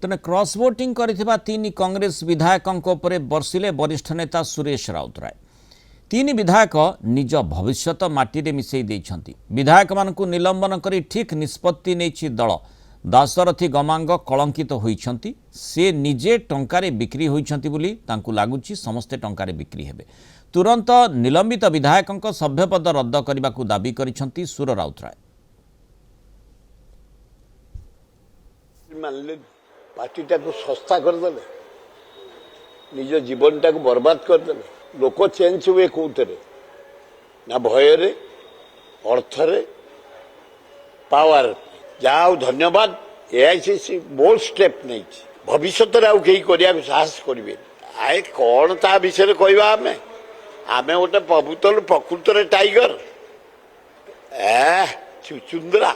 तेने cross voting करिथिबा तीन कांग्रेस विधायकों उपरे बर्षिले वरिष्ठ नेता सुरेश राउतराय। तीन विधायक निज भविष्यत माटी मिसई देइछंती। विधायक मानकु निलंबन करी ठीक निष्पत्ति नेछि दल। दाशरथी गमांग कलंकित होइछंती। से निजे टंकारे बिक्री होइछंती बोली तांकु लागुछि समस्ते टंकारे बिक्री हेबे। तुरंत निलंबित विधायकों सभ्यपद रद्द करने दाबी करिछंती सुर राउतराय। पार्टीटा को सस्ता करदे, निज जीवनटा को बर्बाद करदे। लोक चेंज हुए कौथे ना भय अर्थरे पावर जाओ धन्यवाद। एआईसीसी बोल्ड स्टेप नहीं भविष्य कहीं साहस करेंगे। आए कौन ता विषय कहवा आम आम गोटे प्रभुत्व प्रकृत टाइगर चुचुंदरा।